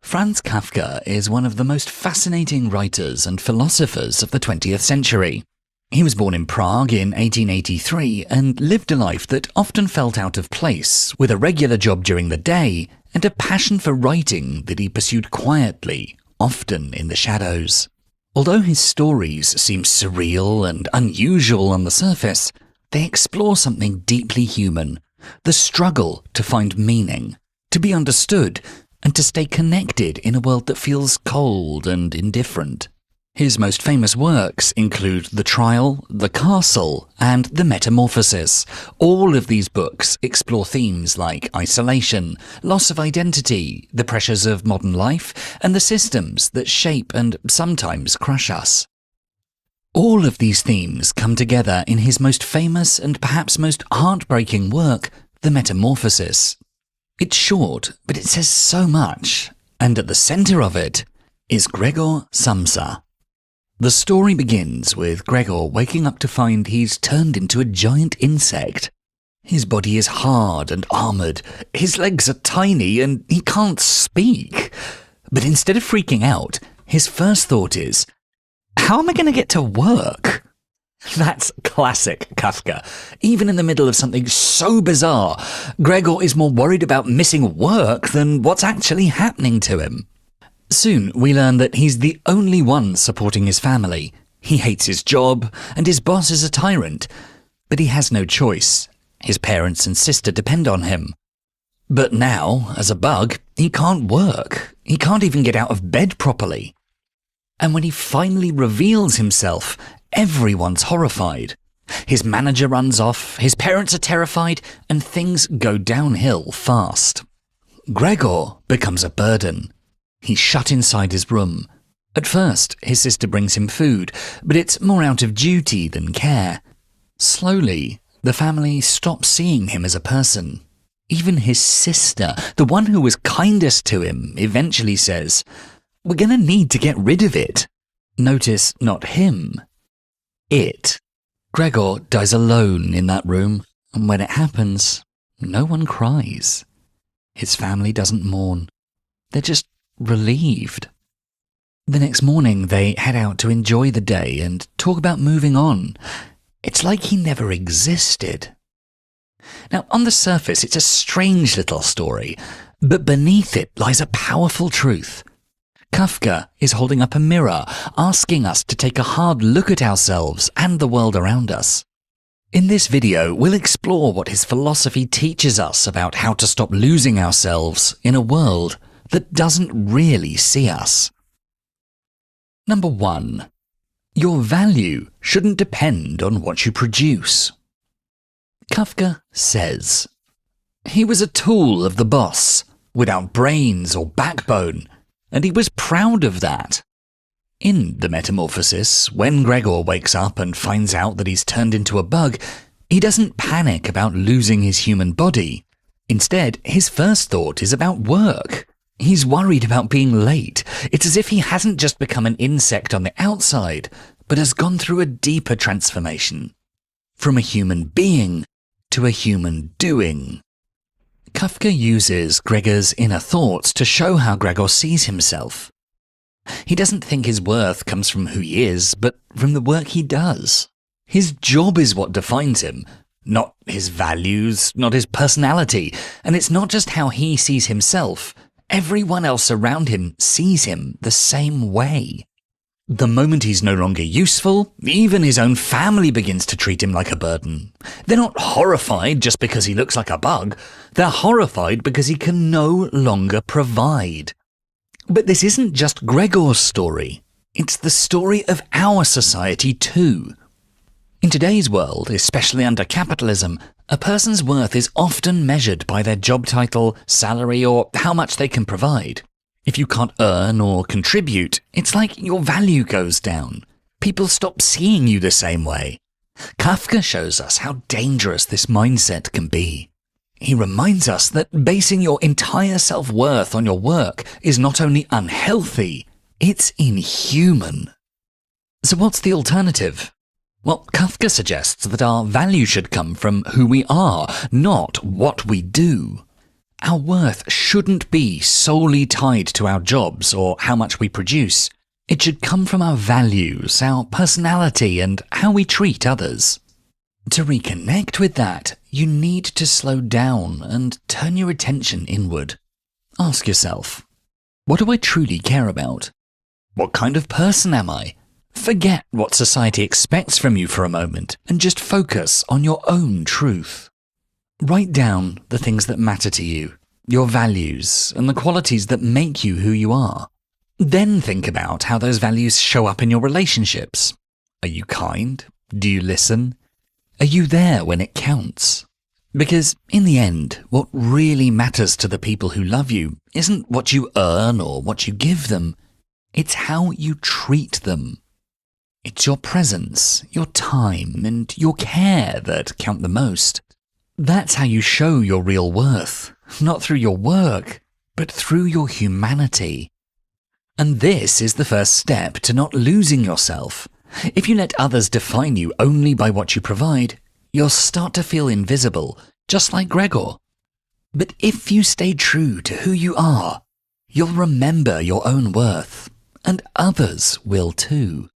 Franz Kafka is one of the most fascinating writers and philosophers of the 20th century. He was born in Prague in 1883 and lived a life that often felt out of place, with a regular job during the day and a passion for writing that he pursued quietly, often in the shadows. Although his stories seem surreal and unusual on the surface, they explore something deeply human: the struggle to find meaning, to be understood, and to stay connected in a world that feels cold and indifferent. His most famous works include The Trial, The Castle, and The Metamorphosis. All of these books explore themes like isolation, loss of identity, the pressures of modern life, and the systems that shape and sometimes crush us. All of these themes come together in his most famous and perhaps most heartbreaking work, The Metamorphosis. It's short, but it says so much, and at the center of it is Gregor Samsa. The story begins with Gregor waking up to find he's turned into a giant insect. His body is hard and armored, his legs are tiny, and he can't speak. But instead of freaking out, his first thought is, how am I going to get to work? That's classic Kafka. Even in the middle of something so bizarre, Gregor is more worried about missing work than what's actually happening to him. Soon we learn that he's the only one supporting his family. He hates his job, and his boss is a tyrant. But he has no choice. His parents and sister depend on him. But now, as a bug, he can't work. He can't even get out of bed properly. And when he finally reveals himself, everyone's horrified. His manager runs off, his parents are terrified, and things go downhill fast. Gregor becomes a burden. He's shut inside his room. At first, his sister brings him food, but it's more out of duty than care. Slowly, the family stops seeing him as a person. Even his sister, the one who was kindest to him, eventually says, "We're going to need to get rid of it." Notice not him, it. Gregor dies alone in that room, and when it happens, no one cries. His family doesn't mourn. They're just relieved. The next morning, they head out to enjoy the day and talk about moving on. It's like he never existed. Now, on the surface, it's a strange little story, but beneath it lies a powerful truth. Kafka is holding up a mirror, asking us to take a hard look at ourselves and the world around us. In this video, we'll explore what his philosophy teaches us about how to stop losing ourselves in a world that doesn't really see us. Number 1. Your value shouldn't depend on what you produce. Kafka says, he was a tool of the boss, without brains or backbone, and he was proud of that. In The Metamorphosis, when Gregor wakes up and finds out that he's turned into a bug, he doesn't panic about losing his human body. Instead, his first thought is about work. He's worried about being late. It's as if he hasn't just become an insect on the outside, but has gone through a deeper transformation. From a human being to a human doing. Kafka uses Gregor's inner thoughts to show how Gregor sees himself. He doesn't think his worth comes from who he is, but from the work he does. His job is what defines him, not his values, not his personality, and it's not just how he sees himself. Everyone else around him sees him the same way. The moment he's no longer useful, even his own family begins to treat him like a burden. They're not horrified just because he looks like a bug. They're horrified because he can no longer provide. But this isn't just Gregor's story. It's the story of our society too. In today's world, especially under capitalism, a person's worth is often measured by their job title, salary, or how much they can provide. If you can't earn or contribute, it's like your value goes down. People stop seeing you the same way. Kafka shows us how dangerous this mindset can be. He reminds us that basing your entire self-worth on your work is not only unhealthy, it's inhuman. So what's the alternative? Well, Kafka suggests that our value should come from who we are, not what we do. Our worth shouldn't be solely tied to our jobs or how much we produce. It should come from our values, our personality, and how we treat others. To reconnect with that, you need to slow down and turn your attention inward. Ask yourself, what do I truly care about? What kind of person am I? Forget what society expects from you for a moment and just focus on your own truth. Write down the things that matter to you, your values, and the qualities that make you who you are. Then think about how those values show up in your relationships. Are you kind? Do you listen? Are you there when it counts? Because in the end, what really matters to the people who love you isn't what you earn or what you give them. It's how you treat them. It's your presence, your time, and your care that count the most. That's how you show your real worth, not through your work, but through your humanity. And this is the first step to not losing yourself. If you let others define you only by what you provide, you'll start to feel invisible, just like Gregor. But if you stay true to who you are, you'll remember your own worth, and others will too.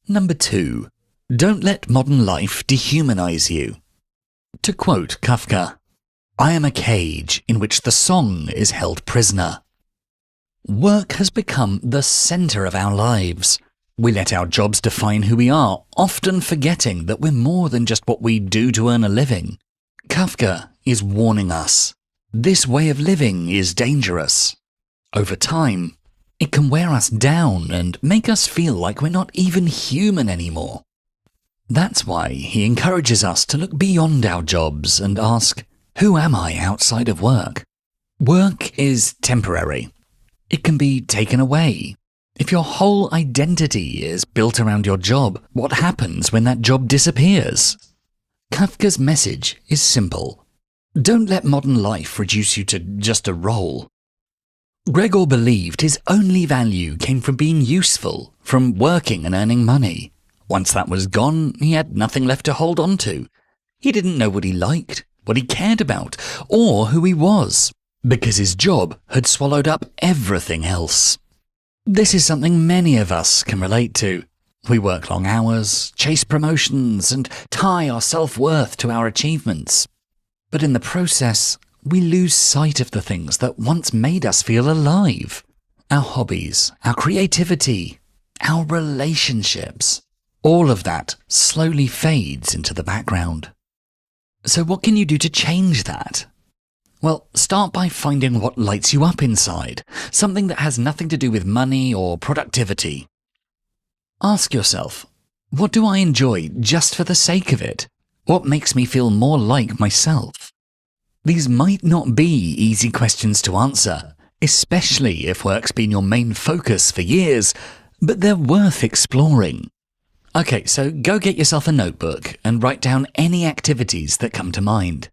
Number 2. Don't let modern life dehumanize you. To quote Kafka, "I am a cage in which the song is held prisoner." Work has become the center of our lives. We let our jobs define who we are, often forgetting that we're more than just what we do to earn a living. Kafka is warning us. This way of living is dangerous. Over time, it can wear us down and make us feel like we're not even human anymore. That's why he encourages us to look beyond our jobs and ask, who am I outside of work? Work is temporary. It can be taken away. If your whole identity is built around your job, what happens when that job disappears? Kafka's message is simple. Don't let modern life reduce you to just a role. Gregor believed his only value came from being useful, from working and earning money. Once that was gone, he had nothing left to hold on to. He didn't know what he liked, what he cared about, or who he was, because his job had swallowed up everything else. This is something many of us can relate to. We work long hours, chase promotions, and tie our self-worth to our achievements. But in the process, we lose sight of the things that once made us feel alive. Our hobbies, our creativity, our relationships. All of that slowly fades into the background. So what can you do to change that? Well, start by finding what lights you up inside, something that has nothing to do with money or productivity. Ask yourself, what do I enjoy just for the sake of it? What makes me feel more like myself? These might not be easy questions to answer, especially if work's been your main focus for years, but they're worth exploring. Okay, so go get yourself a notebook and write down any activities that come to mind.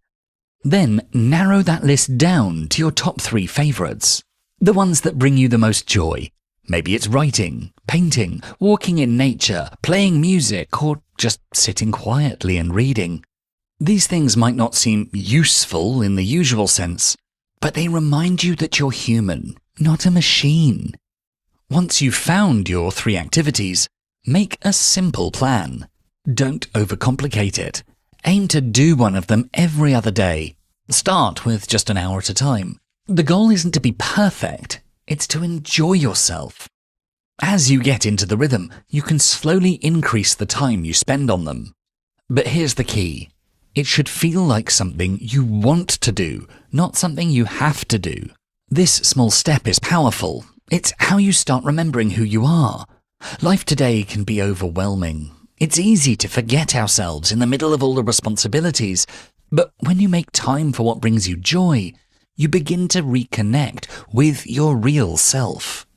Then narrow that list down to your top 3 favorites, the ones that bring you the most joy. Maybe it's writing, painting, walking in nature, playing music, or just sitting quietly and reading. These things might not seem useful in the usual sense, but they remind you that you're human, not a machine. Once you've found your 3 activities, make a simple plan. Don't overcomplicate it. Aim to do one of them every other day. Start with just an hour at a time. The goal isn't to be perfect, it's to enjoy yourself. As you get into the rhythm, you can slowly increase the time you spend on them. But here's the key. It should feel like something you want to do, not something you have to do. This small step is powerful. It's how you start remembering who you are. Life today can be overwhelming. It's easy to forget ourselves in the middle of all the responsibilities, but when you make time for what brings you joy, you begin to reconnect with your real self.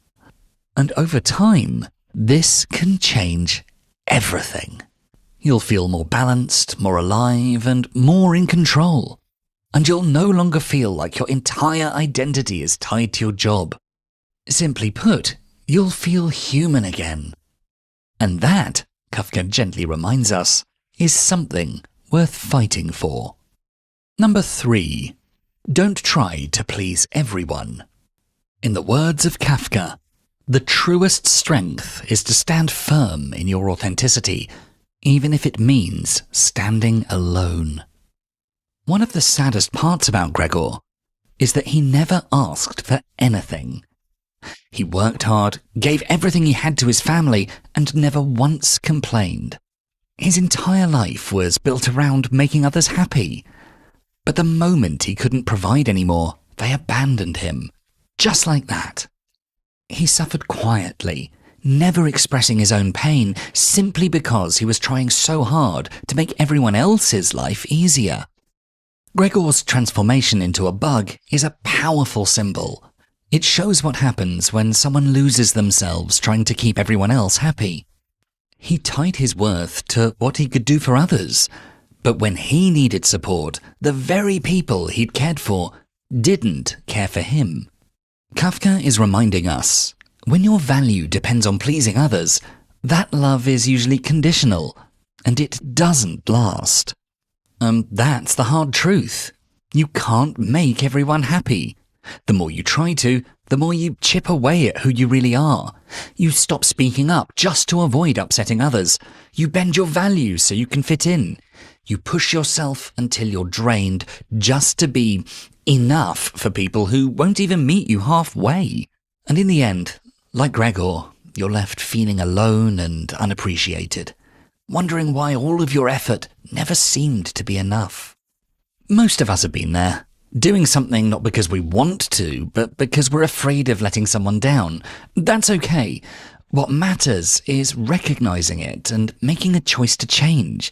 And over time, this can change everything. You'll feel more balanced, more alive, and more in control. And you'll no longer feel like your entire identity is tied to your job. Simply put, you'll feel human again. And that, Kafka gently reminds us, is something worth fighting for. Number 3. Don't try to please everyone. In the words of Kafka, the truest strength is to stand firm in your authenticity, even if it means standing alone. One of the saddest parts about Gregor is that he never asked for anything. He worked hard, gave everything he had to his family, and never once complained. His entire life was built around making others happy. But the moment he couldn't provide anymore, they abandoned him. Just like that. He suffered quietly, never expressing his own pain, simply because he was trying so hard to make everyone else's life easier. Gregor's transformation into a bug is a powerful symbol. It shows what happens when someone loses themselves trying to keep everyone else happy. He tied his worth to what he could do for others, but when he needed support, the very people he'd cared for didn't care for him. Kafka is reminding us, when your value depends on pleasing others, that love is usually conditional, and it doesn't last. That's the hard truth. You can't make everyone happy. The more you try to, the more you chip away at who you really are. You stop speaking up just to avoid upsetting others. You bend your values so you can fit in. You push yourself until you're drained just to be enough for people who won't even meet you halfway. And in the end, like Gregor, you're left feeling alone and unappreciated, wondering why all of your effort never seemed to be enough. Most of us have been there. Doing something not because we want to, but because we're afraid of letting someone down. That's okay. What matters is recognizing it and making a choice to change.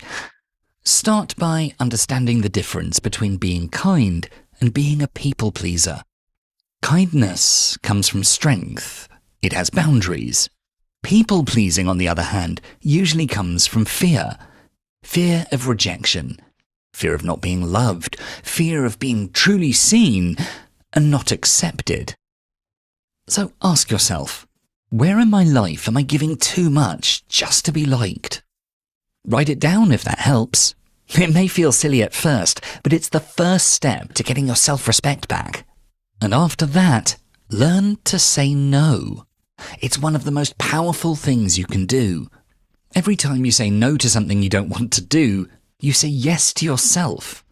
Start by understanding the difference between being kind and being a people pleaser. Kindness comes from strength. It has boundaries. People pleasing, on the other hand, usually comes from fear. Fear of rejection. Fear of not being loved, fear of being truly seen and not accepted. So ask yourself, where in my life am I giving too much just to be liked? Write it down if that helps. It may feel silly at first, but it's the first step to getting your self-respect back. And after that, learn to say no. It's one of the most powerful things you can do. Every time you say no to something you don't want to do, you say yes to yourself.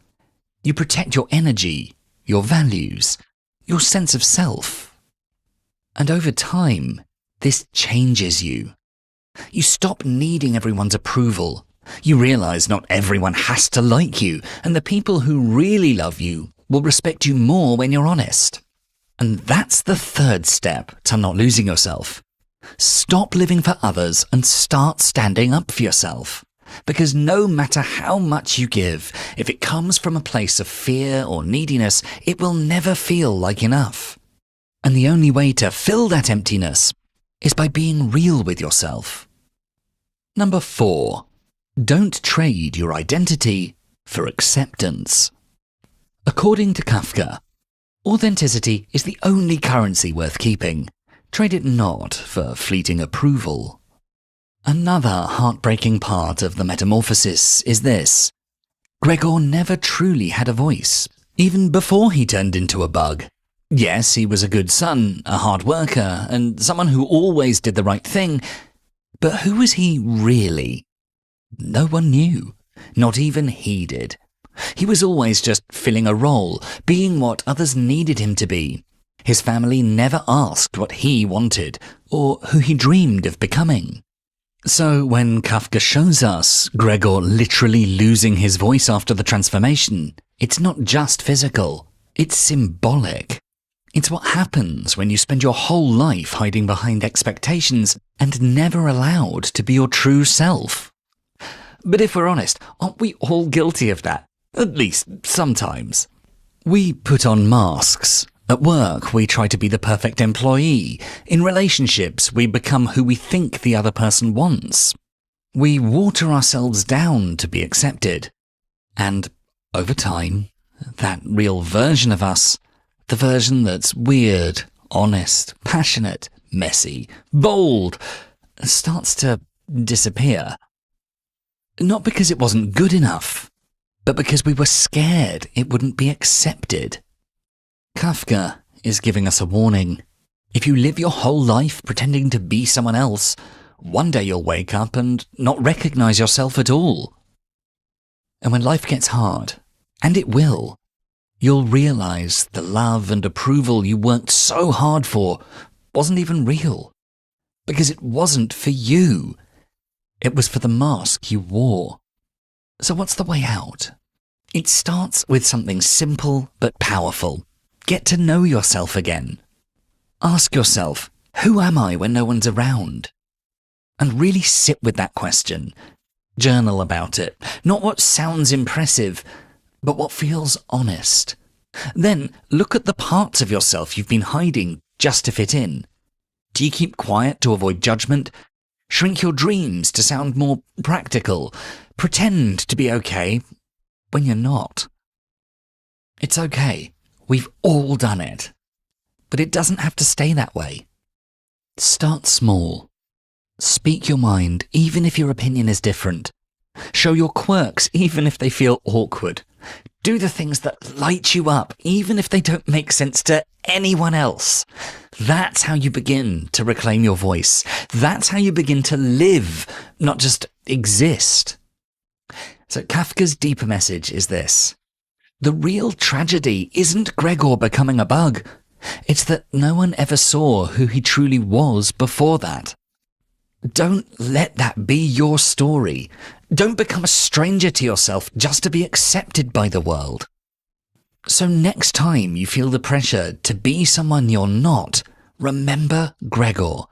You protect your energy, your values, your sense of self. And over time, this changes you. You stop needing everyone's approval. You realize not everyone has to like you, and the people who really love you will respect you more when you're honest. And that's the third step to not losing yourself. Stop living for others and start standing up for yourself. Because no matter how much you give, if it comes from a place of fear or neediness, it will never feel like enough. And the only way to fill that emptiness is by being real with yourself. Number 4. Don't trade your identity for acceptance. According to Kafka, authenticity is the only currency worth keeping. Trade it not for fleeting approval. Another heartbreaking part of the metamorphosis is this. Gregor never truly had a voice, even before he turned into a bug. Yes, he was a good son, a hard worker, and someone who always did the right thing, but who was he really? No one knew. Not even he did. He was always just filling a role, being what others needed him to be. His family never asked what he wanted, or who he dreamed of becoming. So when Kafka shows us Gregor literally losing his voice after the transformation, it's not just physical, it's symbolic. It's what happens when you spend your whole life hiding behind expectations and never allowed to be your true self. But if we're honest, aren't we all guilty of that? At least sometimes. We put on masks. At work, we try to be the perfect employee. In relationships, we become who we think the other person wants. We water ourselves down to be accepted. And over time, that real version of us, the version that's weird, honest, passionate, messy, bold, starts to disappear. Not because it wasn't good enough, but because we were scared it wouldn't be accepted. Kafka is giving us a warning. If you live your whole life pretending to be someone else, one day you'll wake up and not recognize yourself at all. And when life gets hard, and it will, you'll realize the love and approval you worked so hard for wasn't even real. Because it wasn't for you. It was for the mask you wore. So what's the way out? It starts with something simple but powerful. Get to know yourself again. Ask yourself, who am I when no one's around? And really sit with that question. Journal about it. Not what sounds impressive, but what feels honest. Then look at the parts of yourself you've been hiding just to fit in. Do you keep quiet to avoid judgment? Shrink your dreams to sound more practical? Pretend to be okay when you're not? It's okay. We've all done it. But it doesn't have to stay that way. Start small. Speak your mind even if your opinion is different. Show your quirks even if they feel awkward. Do the things that light you up even if they don't make sense to anyone else. That's how you begin to reclaim your voice. That's how you begin to live, not just exist. So Kafka's deeper message is this. The real tragedy isn't Gregor becoming a bug. It's that no one ever saw who he truly was before that. Don't let that be your story. Don't become a stranger to yourself just to be accepted by the world. So next time you feel the pressure to be someone you're not, remember Gregor.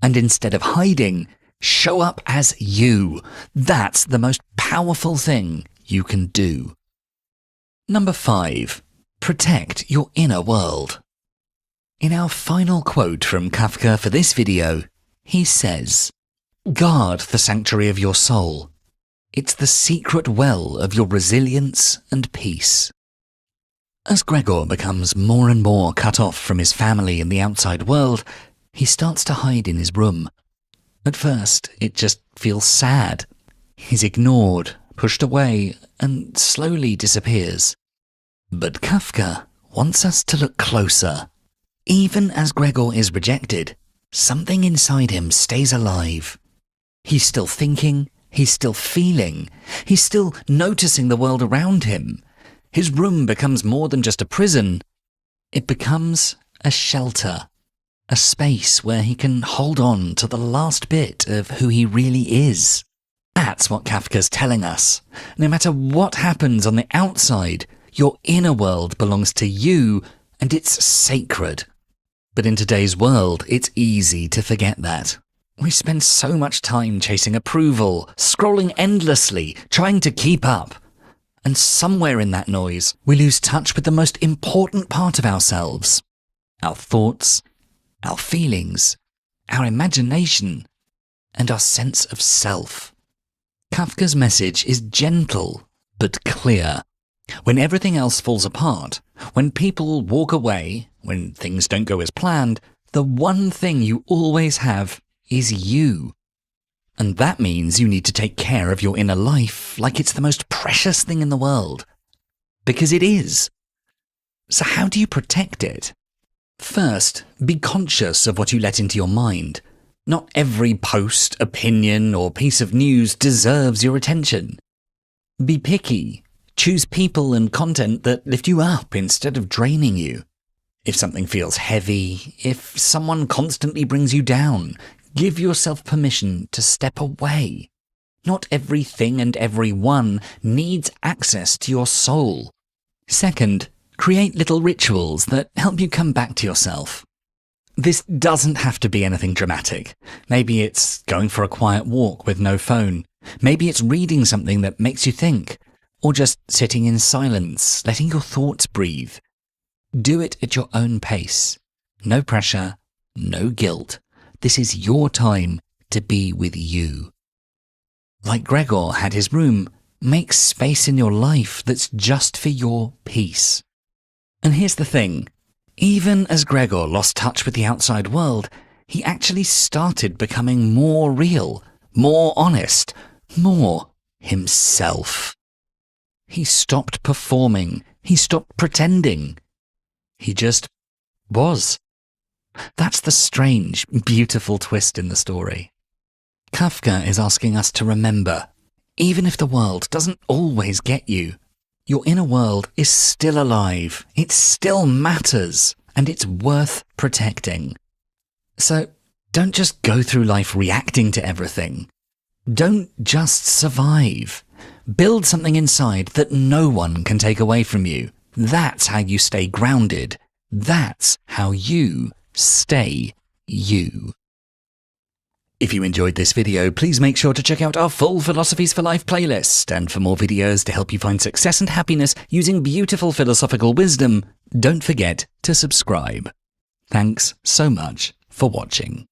And instead of hiding, show up as you. That's the most powerful thing you can do. Number 5. Protect your inner world. In our final quote from Kafka for this video, he says, "Guard the sanctuary of your soul. It's the secret well of your resilience and peace." As Gregor becomes more and more cut off from his family and the outside world, he starts to hide in his room. At first, it just feels sad. He's ignored, pushed away, and slowly disappears. But Kafka wants us to look closer. Even as Gregor is rejected, something inside him stays alive. He's still thinking, he's still feeling, he's still noticing the world around him. His room becomes more than just a prison. It becomes a shelter, a space where he can hold on to the last bit of who he really is. That's what Kafka's telling us. No matter what happens on the outside, your inner world belongs to you and it's sacred. But in today's world, it's easy to forget that. We spend so much time chasing approval, scrolling endlessly, trying to keep up. And somewhere in that noise, we lose touch with the most important part of ourselves. Our thoughts, our feelings, our imagination, and our sense of self. Kafka's message is gentle, but clear. When everything else falls apart, when people walk away, when things don't go as planned, the one thing you always have is you. And that means you need to take care of your inner life like it's the most precious thing in the world. Because it is. So how do you protect it? First, be conscious of what you let into your mind. Not every post, opinion, or piece of news deserves your attention. Be picky. Choose people and content that lift you up instead of draining you. If something feels heavy, if someone constantly brings you down, give yourself permission to step away. Not everything and everyone needs access to your soul. Second, create little rituals that help you come back to yourself. This doesn't have to be anything dramatic. Maybe it's going for a quiet walk with no phone. Maybe it's reading something that makes you think. Or just sitting in silence, letting your thoughts breathe. Do it at your own pace. No pressure, no guilt. This is your time to be with you. Like Gregor had his room, make space in your life that's just for your peace. And here's the thing. Even as Gregor lost touch with the outside world, he actually started becoming more real, more honest, more himself. He stopped performing. He stopped pretending. He just was. That's the strange, beautiful twist in the story. Kafka is asking us to remember, even if the world doesn't always get you, your inner world is still alive, it still matters, and it's worth protecting. So don't just go through life reacting to everything. Don't just survive. Build something inside that no one can take away from you. That's how you stay grounded. That's how you stay you. If you enjoyed this video, please make sure to check out our full Philosophies for Life playlist, and for more videos to help you find success and happiness using beautiful philosophical wisdom, don't forget to subscribe. Thanks so much for watching.